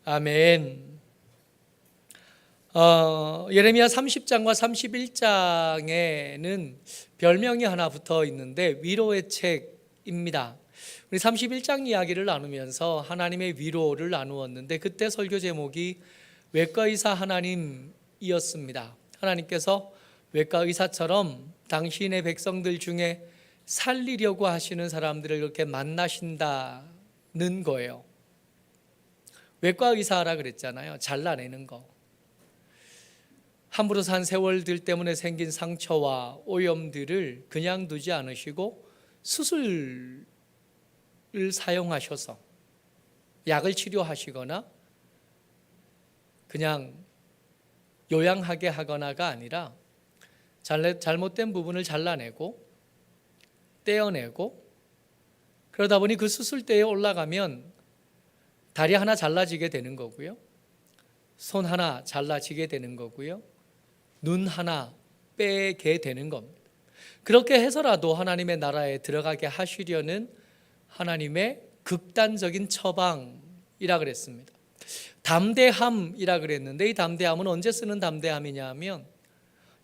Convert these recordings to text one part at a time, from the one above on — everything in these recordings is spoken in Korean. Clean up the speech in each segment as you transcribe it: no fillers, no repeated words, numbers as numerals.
아멘. 예레미야 30장과 31장에는 별명이 하나 붙어 있는데 위로의 책입니다. 우리 31장 이야기를 나누면서 하나님의 위로를 나누었는데 그때 설교 제목이 외과의사 하나님이었습니다. 하나님께서 외과의사처럼 당신의 백성들 중에 살리려고 하시는 사람들을 이렇게 만나신다는 거예요. 외과의사라 그랬잖아요. 잘라내는 거. 함부로 산 세월들 때문에 생긴 상처와 오염들을 그냥 두지 않으시고 수술을 사용하셔서 약을 치료하시거나 그냥 요양하게 하거나가 아니라 잘못된 부분을 잘라내고 떼어내고 그러다 보니 그 수술대에 올라가면 다리 하나 잘라지게 되는 거고요. 손 하나 잘라지게 되는 거고요. 눈 하나 빼게 되는 겁니다. 그렇게 해서라도 하나님의 나라에 들어가게 하시려는 하나님의 극단적인 처방이라 그랬습니다. 담대함이라 그랬는데 이 담대함은 언제 쓰는 담대함이냐 하면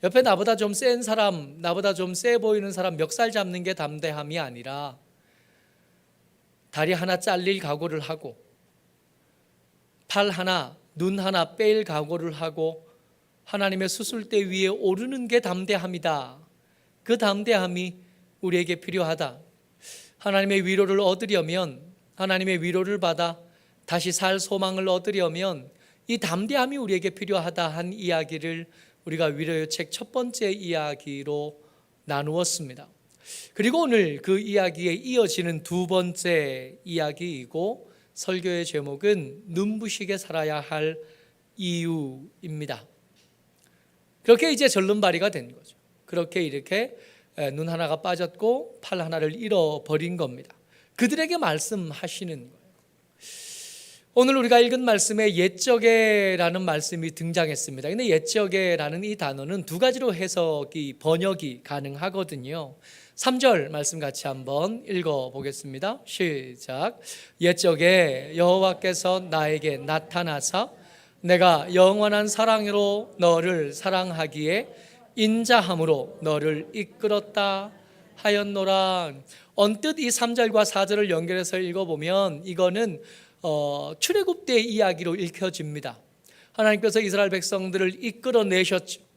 옆에 나보다 좀 센 사람, 나보다 좀 세 보이는 사람 멱살 잡는 게 담대함이 아니라 다리 하나 잘릴 각오를 하고 팔 하나, 눈 하나 뺄 각오를 하고 하나님의 수술대 위에 오르는 게 담대함이다. 그 담대함이 우리에게 필요하다. 하나님의 위로를 얻으려면, 하나님의 위로를 받아 다시 살 소망을 얻으려면 이 담대함이 우리에게 필요하다 한 이야기를 우리가 위로의 책 첫 번째 이야기로 나누었습니다. 그리고 오늘 그 이야기에 이어지는 두 번째 이야기이고 설교의 제목은 눈부시게 살아야 할 이유입니다. 그렇게 이제 절름발이가 된 거죠. 그렇게 이렇게 눈 하나가 빠졌고 팔 하나를 잃어버린 겁니다. 그들에게 말씀하시는 거예요. 오늘 우리가 읽은 말씀에 옛적에라는 말씀이 등장했습니다. 근데 옛적에라는 이 단어는 두 가지로 해석이 번역이 가능하거든요. 3절 말씀 같이 한번 읽어보겠습니다. 시작. 옛적에 여호와께서 나에게 나타나사 내가 영원한 사랑으로 너를 사랑하기에 인자함으로 너를 이끌었다 하였노라. 언뜻 이 3절과 4절을 연결해서 읽어보면 이거는 출애굽 때 이야기로 읽혀집니다. 하나님께서 이스라엘 백성들을 이끌어내셨죠.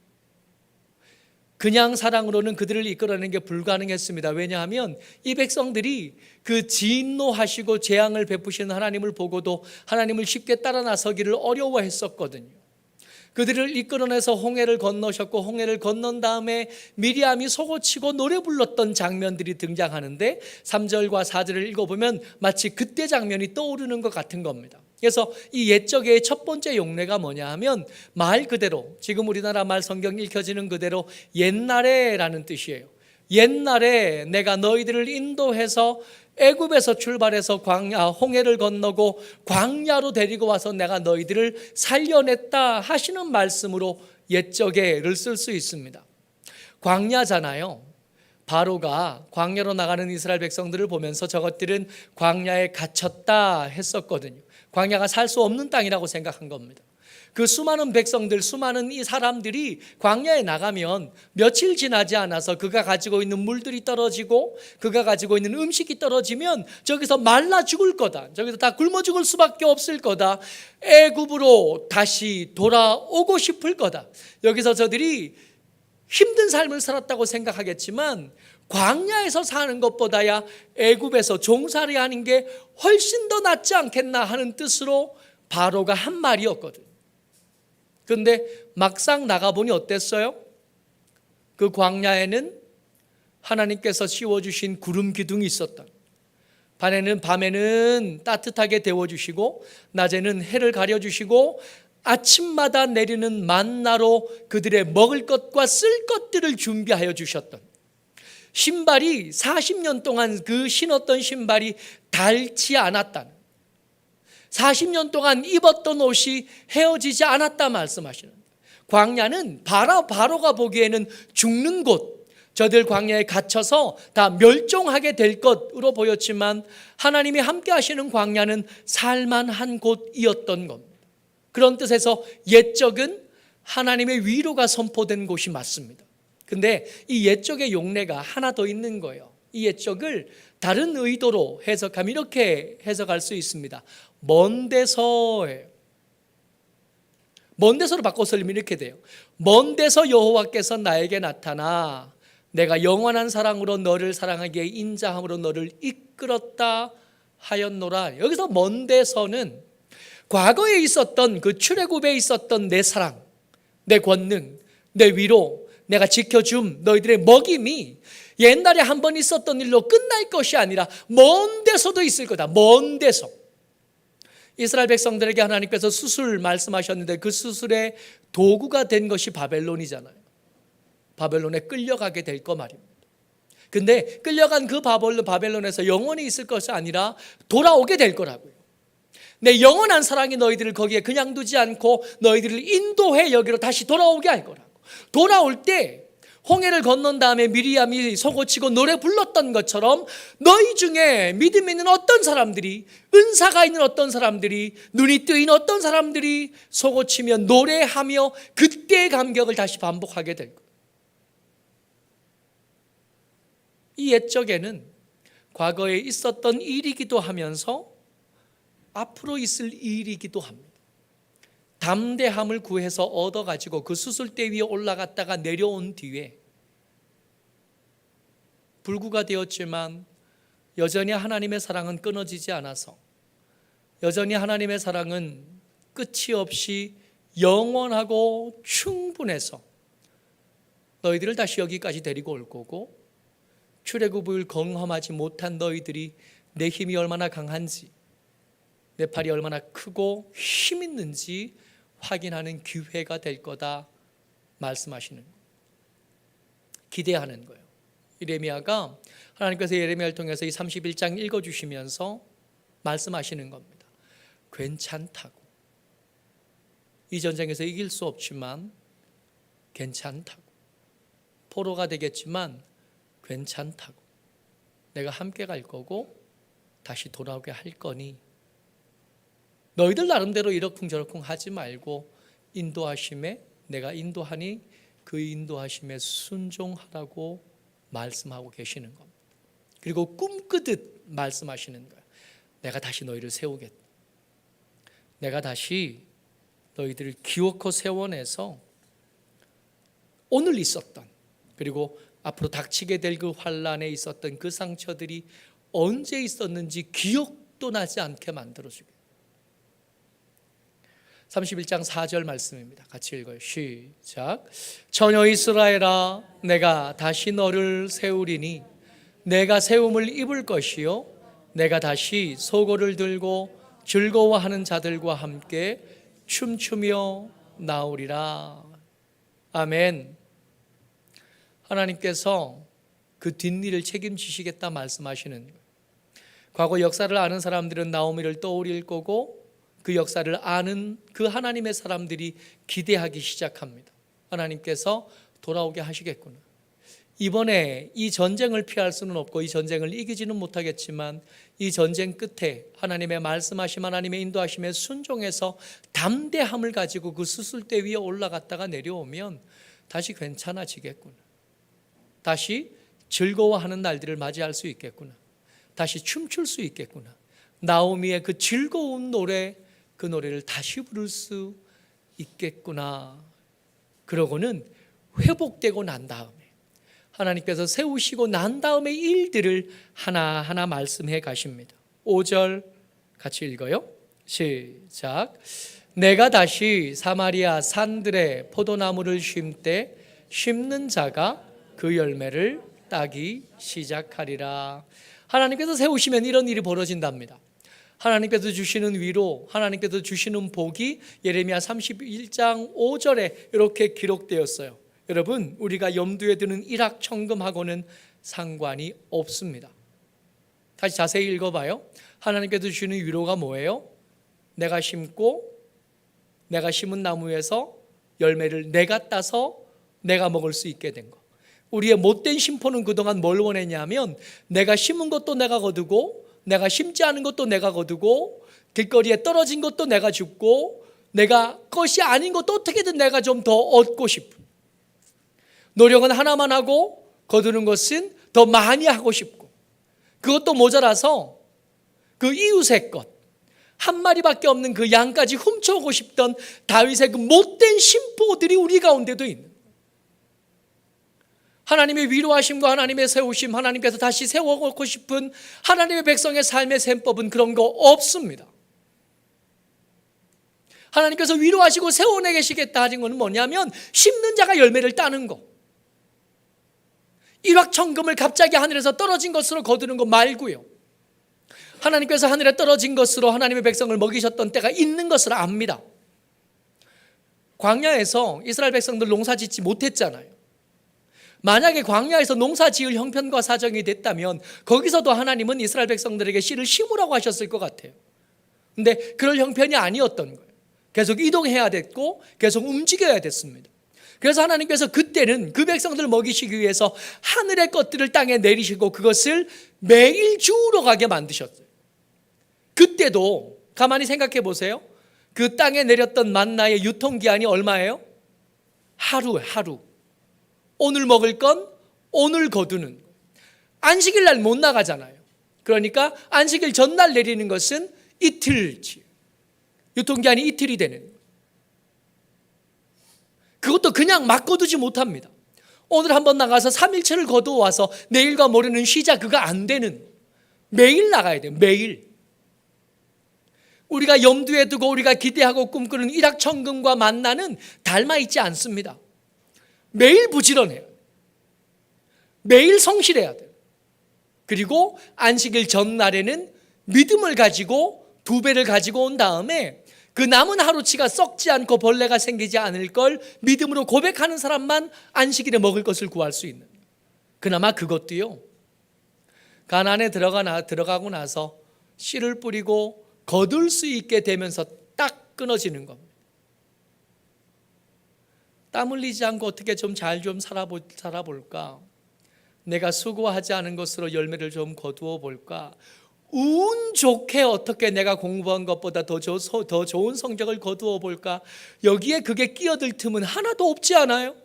그냥 사랑으로는 그들을 이끌어내는 게 불가능했습니다. 왜냐하면 이 백성들이 그 진노하시고 재앙을 베푸시는 하나님을 보고도 하나님을 쉽게 따라 나서기를 어려워했었거든요. 그들을 이끌어내서 홍해를 건너셨고 홍해를 건넌 다음에 미리암이 속옷치고 노래 불렀던 장면들이 등장하는데 3절과 4절을 읽어보면 마치 그때 장면이 떠오르는 것 같은 겁니다. 그래서 이 옛적의 첫 번째 용례가 뭐냐 하면 말 그대로 지금 우리나라 말 성경 읽혀지는 그대로 옛날에라는 뜻이에요. 옛날에 내가 너희들을 인도해서 애굽에서 출발해서 홍해를 건너고 광야로 데리고 와서 내가 너희들을 살려냈다 하시는 말씀으로 옛적에를 쓸 수 있습니다. 광야잖아요. 바로가 광야로 나가는 이스라엘 백성들을 보면서 저것들은 광야에 갇혔다 했었거든요. 광야가 살 수 없는 땅이라고 생각한 겁니다. 그 수많은 백성들, 수많은 이 사람들이 광야에 나가면 며칠 지나지 않아서 그가 가지고 있는 물들이 떨어지고 그가 가지고 있는 음식이 떨어지면 저기서 말라 죽을 거다. 저기서 다 굶어 죽을 수밖에 없을 거다. 애굽으로 다시 돌아오고 싶을 거다. 여기서 저들이 힘든 삶을 살았다고 생각하겠지만 광야에서 사는 것보다야 애굽에서 종살이 하는 게 훨씬 더 낫지 않겠나 하는 뜻으로 바로가 한 말이었거든. 그런데 막상 나가보니 어땠어요? 그 광야에는 하나님께서 씌워주신 구름 기둥이 있었다. 밤에는 따뜻하게 데워주시고 낮에는 해를 가려주시고 아침마다 내리는 만나로 그들의 먹을 것과 쓸 것들을 준비하여 주셨던, 신발이 40년 동안 그 신었던 신발이 닳지 않았다는, 40년 동안 입었던 옷이 헤어지지 않았다 말씀하시는, 광야는 바로가 보기에는 죽는 곳, 저들 광야에 갇혀서 다 멸종하게 될 것으로 보였지만 하나님이 함께 하시는 광야는 살만한 곳이었던 겁니다. 그런 뜻에서 옛적은 하나님의 위로가 선포된 곳이 맞습니다. 근데 이 옛적의 용례가 하나 더 있는 거예요. 이 옛적을 다른 의도로 해석하면 이렇게 해석할 수 있습니다. 먼 데서예요. 먼 데서로 바꿔 설리면 이렇게 돼요. 먼 데서 여호와께서 나에게 나타나 내가 영원한 사랑으로 너를 사랑하기에 인자함으로 너를 이끌었다 하였노라. 여기서 먼 데서는 과거에 있었던 그 출애굽에 있었던 내 사랑, 내 권능, 내 위로, 내가 지켜줌, 너희들의 먹임이 옛날에 한 번 있었던 일로 끝날 것이 아니라 먼 데서도 있을 거다. 먼 데서. 이스라엘 백성들에게 하나님께서 수술 말씀하셨는데 그 수술의 도구가 된 것이 바벨론이잖아요. 바벨론에 끌려가게 될 거 말입니다. 근데 끌려간 그 바벨론에서 영원히 있을 것이 아니라 돌아오게 될 거라고요. 내 영원한 사랑이 너희들을 거기에 그냥 두지 않고 너희들을 인도해 여기로 다시 돌아오게 할 거라고. 돌아올 때 홍해를 건넌 다음에 미리암이 소고치고 노래 불렀던 것처럼 너희 중에 믿음 있는 어떤 사람들이, 은사가 있는 어떤 사람들이, 눈이 뜨인 어떤 사람들이 소고치며 노래하며 그때의 감격을 다시 반복하게 될 거예요. 이 옛적에는 과거에 있었던 일이기도 하면서 앞으로 있을 일이기도 합니다. 담대함을 구해서 얻어가지고 그 수술대 위에 올라갔다가 내려온 뒤에 불구가 되었지만 여전히 하나님의 사랑은 끊어지지 않아서 여전히 하나님의 사랑은 끝이 없이 영원하고 충분해서 너희들을 다시 여기까지 데리고 올 거고, 출애굽을 경험하지 못한 너희들이 내 힘이 얼마나 강한지, 내 팔이 얼마나 크고 힘 있는지 확인하는 기회가 될 거다 말씀하시는 거예요. 기대하는 거예요. 예레미야가 하나님께서 예레미야를 통해서 이 31장 읽어주시면서 말씀하시는 겁니다. 괜찮다고. 이 전쟁에서 이길 수 없지만 괜찮다고. 포로가 되겠지만 괜찮다고. 내가 함께 갈 거고 다시 돌아오게 할 거니 너희들 나름대로 이러쿵저러쿵 하지 말고 인도하심에 내가 인도하니 그 인도하심에 순종하라고 말씀하고 계시는 겁니다. 그리고 꿈꾸듯 말씀하시는 거예요. 내가 다시 너희를 세우겠다. 내가 다시 너희들을 기어코 세워내서 오늘 있었던, 그리고 앞으로 닥치게 될 그 환란에 있었던 그 상처들이 언제 있었는지 기억도 나지 않게 만들어주게. 31장 4절 말씀입니다. 같이 읽어요. 시작. 처녀 이스라엘아, 내가 다시 너를 세우리니 내가 세움을 입을 것이요 내가 다시 소고를 들고 즐거워하는 자들과 함께 춤추며 나오리라. 아멘. 하나님께서 그 뒷일을 책임지시겠다 말씀하시는 거예요. 과거 역사를 아는 사람들은 나오미를 떠올릴 거고 그 역사를 아는 그 하나님의 사람들이 기대하기 시작합니다. 하나님께서 돌아오게 하시겠구나. 이번에 이 전쟁을 피할 수는 없고 이 전쟁을 이기지는 못하겠지만 이 전쟁 끝에 하나님의 말씀하심, 하나님의 인도하심에 순종해서 담대함을 가지고 그 수술대 위에 올라갔다가 내려오면 다시 괜찮아지겠구나. 다시 즐거워하는 날들을 맞이할 수 있겠구나. 다시 춤출 수 있겠구나. 나오미의 그 즐거운 노래, 그 노래를 다시 부를 수 있겠구나. 그러고는 회복되고 난 다음에 하나님께서 세우시고 난 다음에 일들을 하나하나 말씀해 가십니다. 5절 같이 읽어요. 시작. 내가 다시 사마리아 산들에 포도나무를 심때 심는 자가 그 열매를 따기 시작하리라. 하나님께서 세우시면 이런 일이 벌어진답니다. 하나님께서 주시는 위로, 하나님께서 주시는 복이 예레미야 31장 5절에 이렇게 기록되었어요. 여러분, 우리가 염두에 두는 일확천금하고는 상관이 없습니다. 다시 자세히 읽어봐요. 하나님께서 주시는 위로가 뭐예요? 내가 심고 내가 심은 나무에서 열매를 내가 따서 내가 먹을 수 있게 된 것. 우리의 못된 심포는 그동안 뭘 원했냐면 내가 심은 것도 내가 거두고 내가 심지 않은 것도 내가 거두고 길거리에 떨어진 것도 내가 줍고 내가 것이 아닌 것도 어떻게든 내가 좀 더 얻고 싶은, 노력은 하나만 하고 거두는 것은 더 많이 하고 싶고, 그것도 모자라서 그 이웃의 것, 한 마리밖에 없는 그 양까지 훔쳐오고 싶던 다윗의 그 못된 심보들이 우리 가운데도 있는, 하나님의 위로하심과 하나님의 세우심, 하나님께서 다시 세워놓고 싶은 하나님의 백성의 삶의 셈법은 그런 거 없습니다. 하나님께서 위로하시고 세워내 계시겠다 하신 것은 뭐냐면 심는 자가 열매를 따는 거, 일확천금을 갑자기 하늘에서 떨어진 것으로 거두는 것 말고요, 하나님께서 하늘에 떨어진 것으로 하나님의 백성을 먹이셨던 때가 있는 것을 압니다. 광야에서 이스라엘 백성들 농사 짓지 못했잖아요. 만약에 광야에서 농사 지을 형편과 사정이 됐다면 거기서도 하나님은 이스라엘 백성들에게 씨를 심으라고 하셨을 것 같아요. 근데 그럴 형편이 아니었던 거예요. 계속 이동해야 됐고 계속 움직여야 됐습니다. 그래서 하나님께서 그때는 그 백성들을 먹이시기 위해서 하늘의 것들을 땅에 내리시고 그것을 매일 주우러 가게 만드셨어요. 그때도 가만히 생각해 보세요. 그 땅에 내렸던 만나의 유통기한이 얼마예요? 하루. 오늘 먹을 건 오늘 거두는, 안식일 날 못 나가잖아요. 그러니까 안식일 전날 내리는 것은 이틀치, 유통기한이 이틀이 되는 거예요. 그것도 그냥 막 거두지 못합니다. 오늘 한번 나가서 3일치를 거두어 와서 내일과 모레는 쉬자, 그거 안 되는, 매일 나가야 돼요. 매일. 우리가 염두에 두고 우리가 기대하고 꿈꾸는 일확천금과 만나는 닮아 있지 않습니다. 매일 부지런해요. 매일 성실해야 돼요. 그리고 안식일 전날에는 믿음을 가지고 2배를 가지고 온 다음에 그 남은 하루치가 썩지 않고 벌레가 생기지 않을 걸 믿음으로 고백하는 사람만 안식일에 먹을 것을 구할 수 있는, 그나마 그것도요, 가나안에 들어가고 나서 씨를 뿌리고 거둘 수 있게 되면서 딱 끊어지는 겁니다. 땀 흘리지 않고 어떻게 좀 잘 살아볼까? 내가 수고하지 않은 것으로 열매를 좀 거두어 볼까? 운 좋게 어떻게 내가 공부한 것보다 더 좋은 성적을 거두어 볼까? 여기에 그게 끼어들 틈은 하나도 없지 않아요?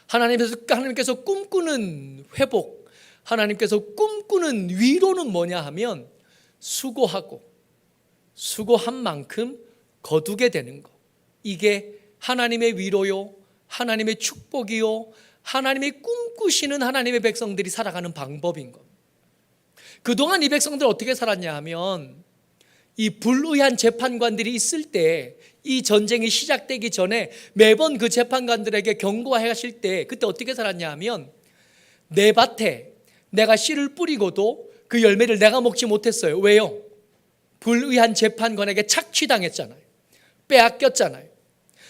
하나님께서 꿈꾸는 회복, 하나님께서 꿈꾸는 위로는 뭐냐 하면 수고한 만큼 거두게 되는 것. 이게 하나님의 위로요, 하나님의 축복이요, 하나님의 꿈꾸시는 하나님의 백성들이 살아가는 방법인 겁니다. 그동안 이 백성들 어떻게 살았냐 하면 이 불의한 재판관들이 있을 때, 이 전쟁이 시작되기 전에 매번 그 재판관들에게 경고하실 때 그때 어떻게 살았냐 하면 내 밭에 내가 씨를 뿌리고도 그 열매를 내가 먹지 못했어요. 왜요? 불의한 재판관에게 착취당했잖아요. 빼앗겼잖아요.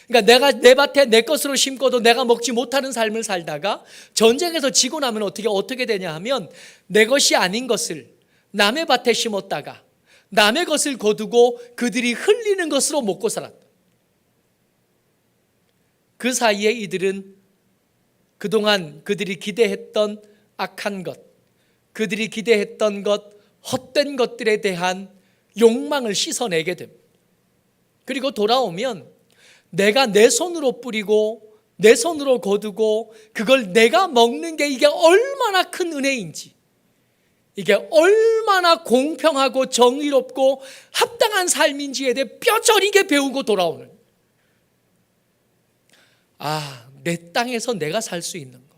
그러니까 내가 내 밭에 내 것으로 심고도 내가 먹지 못하는 삶을 살다가 전쟁에서 지고 나면 어떻게 되냐 하면 내 것이 아닌 것을 남의 밭에 심었다가 남의 것을 거두고 그들이 흘리는 것으로 먹고 살았다. 그 사이에 이들은 그동안 그들이 기대했던 악한 것, 그들이 기대했던 것, 헛된 것들에 대한 욕망을 씻어내게 됩니다. 그리고 돌아오면 내가 내 손으로 뿌리고 내 손으로 거두고 그걸 내가 먹는 게 이게 얼마나 큰 은혜인지, 이게 얼마나 공평하고 정의롭고 합당한 삶인지에 대해 뼈저리게 배우고 돌아오는, 내 땅에서 내가 살 수 있는 거,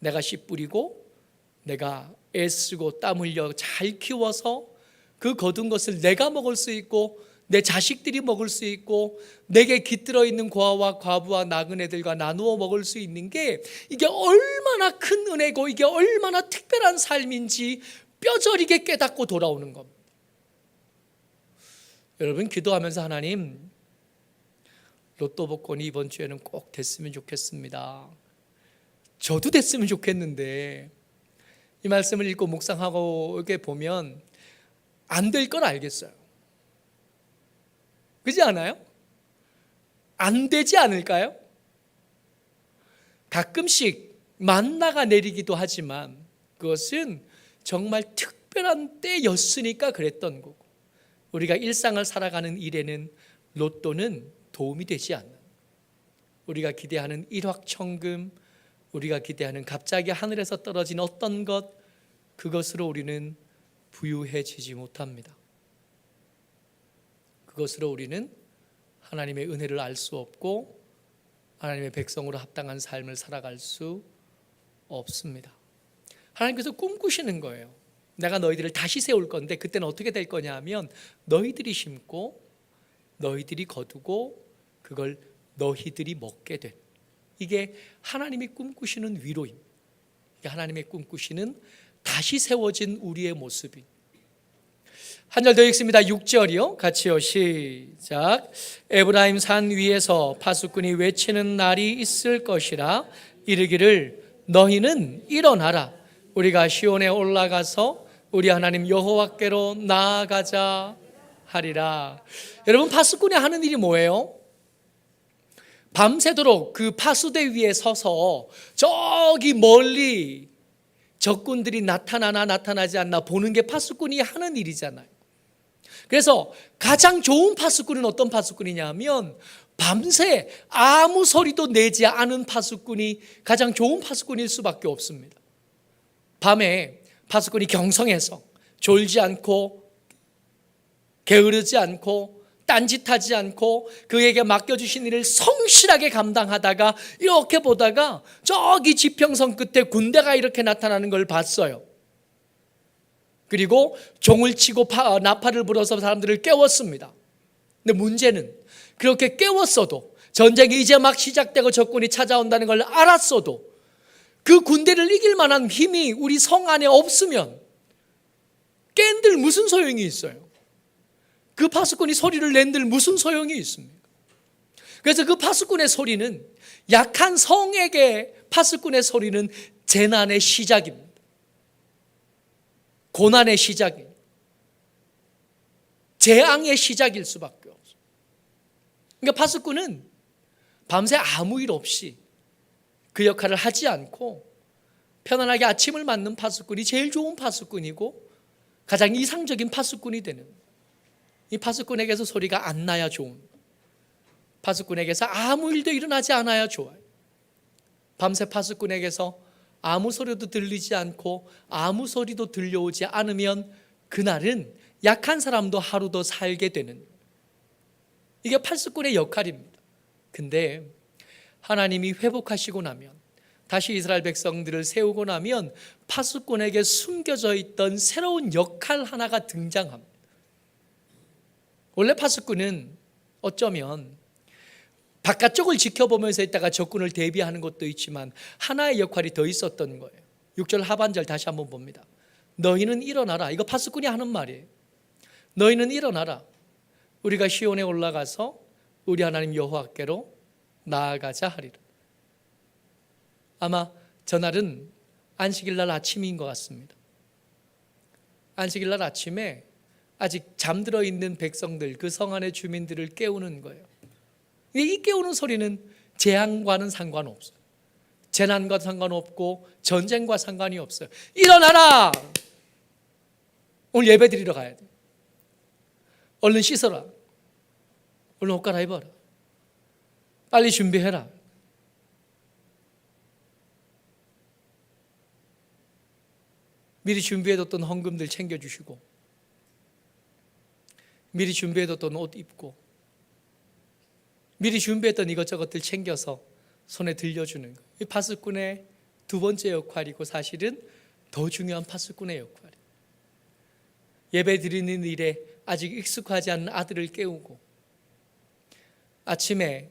내가 씨 뿌리고 내가 애쓰고 땀 흘려 잘 키워서 그 거둔 것을 내가 먹을 수 있고 내 자식들이 먹을 수 있고 내게 깃들어 있는 고아와 과부와 나그네들과 나누어 먹을 수 있는 게 이게 얼마나 큰 은혜고 이게 얼마나 특별한 삶인지 뼈저리게 깨닫고 돌아오는 겁니다. 여러분, 기도하면서 하나님, 로또 복권이 이번 주에는 꼭 됐으면 좋겠습니다. 저도 됐으면 좋겠는데, 이 말씀을 읽고 묵상하고 이렇게 보면 안 될 건 알겠어요. 그렇지 않아요? 안 되지 않을까요? 가끔씩 만나가 내리기도 하지만 그것은 정말 특별한 때였으니까 그랬던 거고, 우리가 일상을 살아가는 일에는 로또는 도움이 되지 않는, 우리가 기대하는 일확천금, 우리가 기대하는 갑자기 하늘에서 떨어진 어떤 것, 그것으로 우리는 부유해지지 못합니다. 그것으로 우리는 하나님의 은혜를 알 수 없고 하나님의 백성으로 합당한 삶을 살아갈 수 없습니다. 하나님께서 꿈꾸시는 거예요. 내가 너희들을 다시 세울 건데 그때는 어떻게 될 거냐 하면 너희들이 심고 너희들이 거두고 그걸 너희들이 먹게 된, 이게 하나님이 꿈꾸시는 위로입니다. 이게 하나님의 꿈꾸시는 다시 세워진 우리의 모습이. 한 절 더 읽습니다. 6절이요. 같이요. 시작. 에브라임 산 위에서 파수꾼이 외치는 날이 있을 것이라. 이르기를 너희는 일어나라. 우리가 시온에 올라가서 우리 하나님 여호와께로 나아가자 하리라. 여러분, 파수꾼이 하는 일이 뭐예요? 밤새도록 그 파수대 위에 서서 저기 멀리 적군들이 나타나나 나타나지 않나 보는 게 파수꾼이 하는 일이잖아요. 그래서 가장 좋은 파수꾼은 어떤 파수꾼이냐 하면 밤새 아무 소리도 내지 않은 파수꾼이 가장 좋은 파수꾼일 수밖에 없습니다. 밤에 파수꾼이 경성해서 졸지 않고 게으르지 않고 딴짓하지 않고 그에게 맡겨주신 일을 성실하게 감당하다가 이렇게 보다가 저기 지평선 끝에 군대가 이렇게 나타나는 걸 봤어요. 그리고 종을 치고 나팔을 불어서 사람들을 깨웠습니다. 근데 문제는 그렇게 깨웠어도, 전쟁이 이제 막 시작되고 적군이 찾아온다는 걸 알았어도 그 군대를 이길 만한 힘이 우리 성 안에 없으면 깬들 무슨 소용이 있어요? 그 파수꾼이 소리를 낸들 무슨 소용이 있습니까? 그래서 그 파수꾼의 소리는, 약한 성에게 파수꾼의 소리는 재난의 시작입니다. 고난의 시작입니다. 재앙의 시작일 수밖에 없어요. 그러니까 파수꾼은 밤새 아무 일 없이 그 역할을 하지 않고 편안하게 아침을 맞는 파수꾼이 제일 좋은 파수꾼이고 가장 이상적인 파수꾼이 되는, 이 파수꾼에게서 소리가 안 나야 좋은, 파수꾼에게서 아무 일도 일어나지 않아야 좋아요. 밤새 파수꾼에게서 아무 소리도 들리지 않고 아무 소리도 들려오지 않으면 그날은 약한 사람도 하루 더 살게 되는, 이게 파수꾼의 역할입니다. 근데 하나님이 회복하시고 나면, 다시 이스라엘 백성들을 세우고 나면 파수꾼에게 숨겨져 있던 새로운 역할 하나가 등장합니다. 원래 파수꾼은 어쩌면 바깥쪽을 지켜보면서 있다가 적군을 대비하는 것도 있지만 하나의 역할이 더 있었던 거예요. 6절 하반절 다시 한번 봅니다. 너희는 일어나라. 이거 파수꾼이 하는 말이에요. 너희는 일어나라. 우리가 시온에 올라가서 우리 하나님 여호와께로 나아가자 하리라. 아마 저날은 안식일날 아침인 것 같습니다. 안식일날 아침에 아직 잠들어 있는 백성들, 그 성 안의 주민들을 깨우는 거예요. 이 깨우는 소리는 재앙과는 상관없어요. 재난과 상관없고 전쟁과 상관이 없어요. 일어나라! 오늘 예배 드리러 가야 돼. 얼른 씻어라. 얼른 옷 갈아입어라. 빨리 준비해라. 미리 준비해뒀던 헌금들 챙겨주시고, 미리 준비해뒀던 옷 입고, 미리 준비했던 이것저것들 챙겨서 손에 들려주는 거예요. 이 파수꾼의 두 번째 역할이고 사실은 더 중요한 파수꾼의 역할이에요. 예배 드리는 일에 아직 익숙하지 않은 아들을 깨우고, 아침에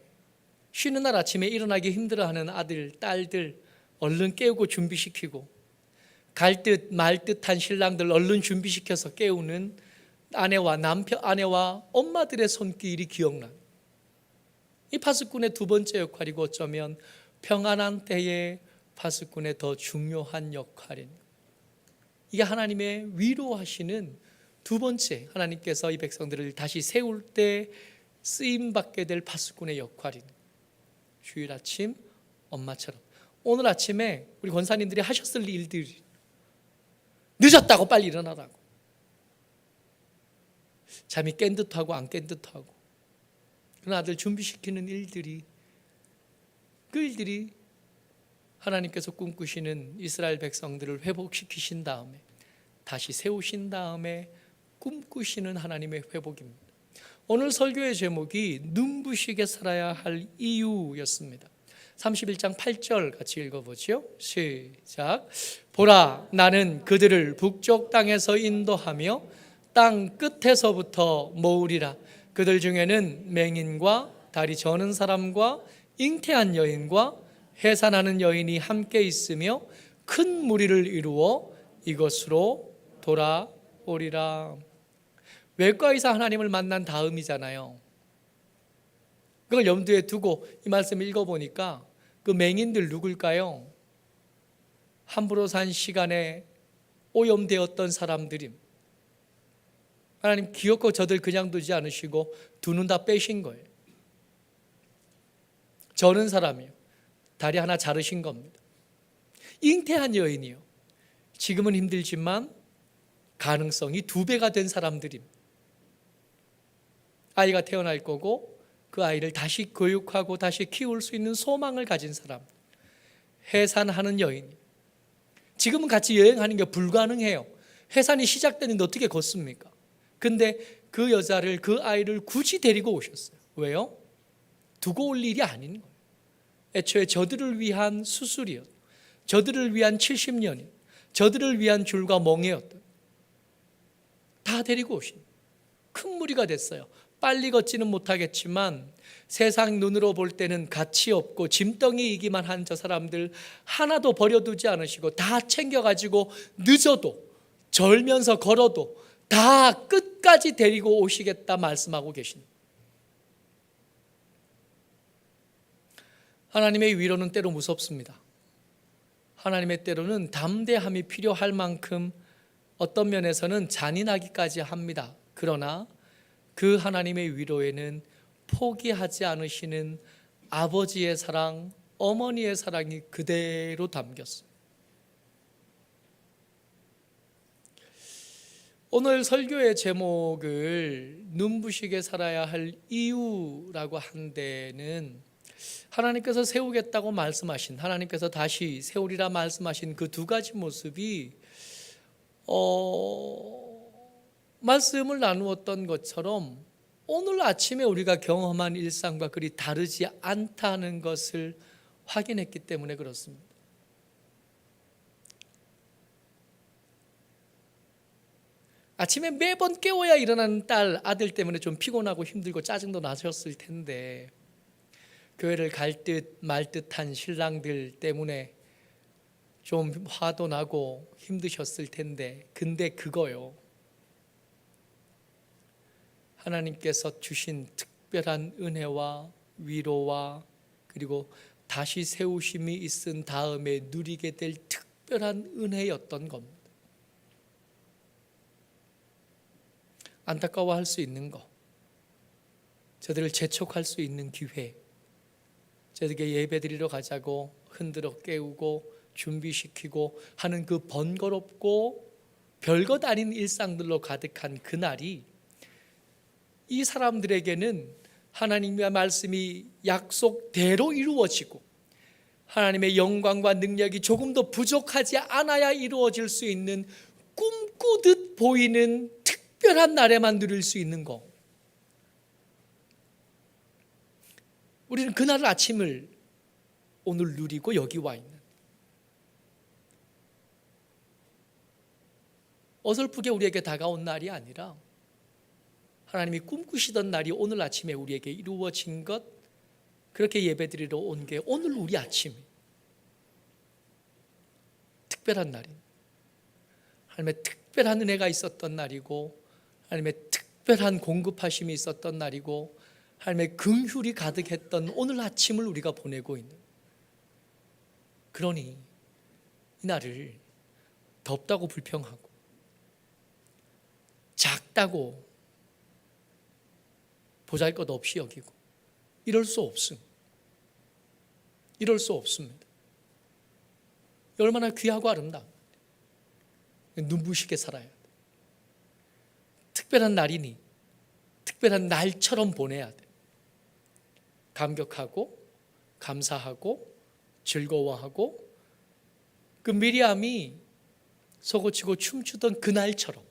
쉬는 날 아침에 일어나기 힘들어하는 아들, 딸들 얼른 깨우고 준비시키고, 갈 듯 말 듯한 신랑들 얼른 준비시켜서 깨우는 아내와 남편, 아내와 엄마들의 손길이 기억나요. 이 파수꾼의 두 번째 역할이고 어쩌면 평안한 때의 파수꾼의 더 중요한 역할입니다. 이게 하나님의 위로하시는 두 번째, 하나님께서 이 백성들을 다시 세울 때 쓰임받게 될 파수꾼의 역할입니다. 주일 아침 엄마처럼 오늘 아침에 우리 권사님들이 하셨을 일들이, 늦었다고 빨리 일어나라고, 잠이 깬 듯하고 안 깬 듯하고, 그런 아들 준비시키는 일들이, 그 일들이 하나님께서 꿈꾸시는 이스라엘 백성들을 회복시키신 다음에 다시 세우신 다음에 꿈꾸시는 하나님의 회복입니다. 오늘 설교의 제목이 눈부시게 살아야 할 이유였습니다. 31장 8절 같이 읽어보죠. 시작. 보라, 나는 그들을 북쪽 땅에서 인도하며 땅 끝에서부터 모으리라. 그들 중에는 맹인과 다리 저는 사람과 잉태한 여인과 해산하는 여인이 함께 있으며 큰 무리를 이루어 이것으로 돌아오리라. 외과의사 하나님을 만난 다음이잖아요. 그걸 염두에 두고 이 말씀 읽어보니까 그 맹인들 누굴까요? 함부로 산 시간에 오염되었던 사람들이, 하나님 기어코 저들 그냥 두지 않으시고 두 눈 다 빼신 거예요. 저는 사람이요, 다리 하나 자르신 겁니다. 잉태한 여인이요, 지금은 힘들지만 가능성이 2배가 된 사람들입니다. 아이가 태어날 거고 그 아이를 다시 교육하고 다시 키울 수 있는 소망을 가진 사람, 해산하는 여인. 지금은 같이 여행하는 게 불가능해요. 해산이 시작되는데 어떻게 걷습니까? 근데 그 여자를, 그 아이를 굳이 데리고 오셨어요. 왜요? 두고 올 일이 아닌 거예요. 애초에 저들을 위한 수술이었고, 저들을 위한 70년이, 저들을 위한 줄과 멍에였던, 다 데리고 오신 큰 무리가 됐어요. 빨리 걷지는 못하겠지만 세상 눈으로 볼 때는 가치 없고 짐덩이이기만 한 저 사람들 하나도 버려두지 않으시고 다 챙겨가지고 늦어도 절면서 걸어도 다 끝까지 데리고 오시겠다 말씀하고 계십니다. 하나님의 위로는 때로 무섭습니다. 하나님의 때로는 담대함이 필요할 만큼 어떤 면에서는 잔인하기까지 합니다. 그러나 그 하나님의 위로에는 포기하지 않으시는 아버지의 사랑, 어머니의 사랑이 그대로 담겼어요. 오늘 설교의 제목을 눈부시게 살아야 할 이유라고 한 데는 하나님께서 세우겠다고 말씀하신, 하나님께서 다시 세우리라 말씀하신 그 2가지 모습이 말씀을 나누었던 것처럼 오늘 아침에 우리가 경험한 일상과 그리 다르지 않다는 것을 확인했기 때문에 그렇습니다. 아침에 매번 깨워야 일어나는 딸, 아들 때문에 좀 피곤하고 힘들고 짜증도 나셨을 텐데, 교회를 갈 듯 말 듯한 신랑들 때문에 좀 화도 나고 힘드셨을 텐데, 근데 그거요, 하나님께서 주신 특별한 은혜와 위로와 그리고 다시 세우심이 있은 다음에 누리게 될 특별한 은혜였던 겁니다. 안타까워할 수 있는 거, 저들을 재촉할 수 있는 기회, 저들에게 예배드리러 가자고 흔들어 깨우고 준비시키고 하는 그 번거롭고 별것 아닌 일상들로 가득한 그날이 이 사람들에게는 하나님의 말씀이 약속대로 이루어지고 하나님의 영광과 능력이 조금 더 부족하지 않아야 이루어질 수 있는 꿈꾸듯 보이는 특별한 날에만 누릴 수 있는 거. 우리는 그날 아침을 오늘 누리고 여기 와 있는, 어설프게 우리에게 다가온 날이 아니라 하나님이 꿈꾸시던 날이 오늘 아침에 우리에게 이루어진 것, 그렇게 예배드리러 온 게 오늘 우리 아침 특별한 날입니다. 하나님의 특별한 은혜가 있었던 날이고 하나님의 특별한 공급하심이 있었던 날이고 하나님의 긍휼이 가득했던 오늘 아침을 우리가 보내고 있는, 그러니 이 날을 덥다고 불평하고 작다고 보잘것없이 여기고 이럴 수 없습니다. 이럴 수 없습니다. 얼마나 귀하고 아름다운, 눈부시게 살아야 돼. 특별한 날이니 특별한 날처럼 보내야 돼. 감격하고 감사하고 즐거워하고 그 미리암이 서고치고 춤추던 그날처럼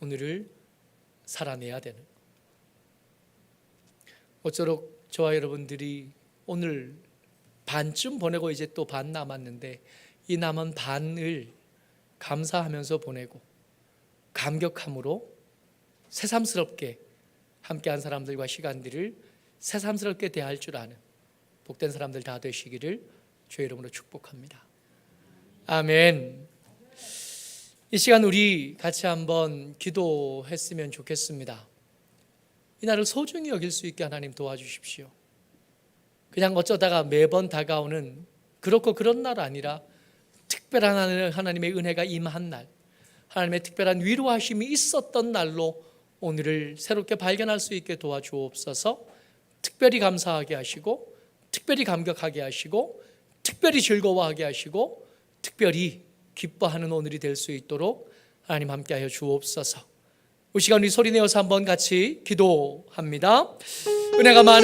오늘을 살아내야 되는, 어쩌록 저와 여러분들이 오늘 반쯤 보내고 이제 또 반 남았는데 이 남은 반을 감사하면서 보내고 감격함으로 새삼스럽게 함께한 사람들과 시간들을 새삼스럽게 대할 줄 아는 복된 사람들 다 되시기를 주의 이름으로 축복합니다. 아멘. 이 시간 우리 같이 한번 기도했으면 좋겠습니다. 이 날을 소중히 여길 수 있게 하나님 도와주십시오. 그냥 어쩌다가 매번 다가오는 그렇고 그런 날 아니라 특별한 하나님의 은혜가 임한 날, 하나님의 특별한 위로하심이 있었던 날로 오늘을 새롭게 발견할 수 있게 도와주옵소서. 특별히 감사하게 하시고 특별히 감격하게 하시고 특별히 즐거워하게 하시고 특별히 기뻐하는 오늘이 될 수 있도록 하나님 함께하여 주옵소서. 이 시간 우리 소리 내어서 한번 같이 기도합니다. 은혜가 많은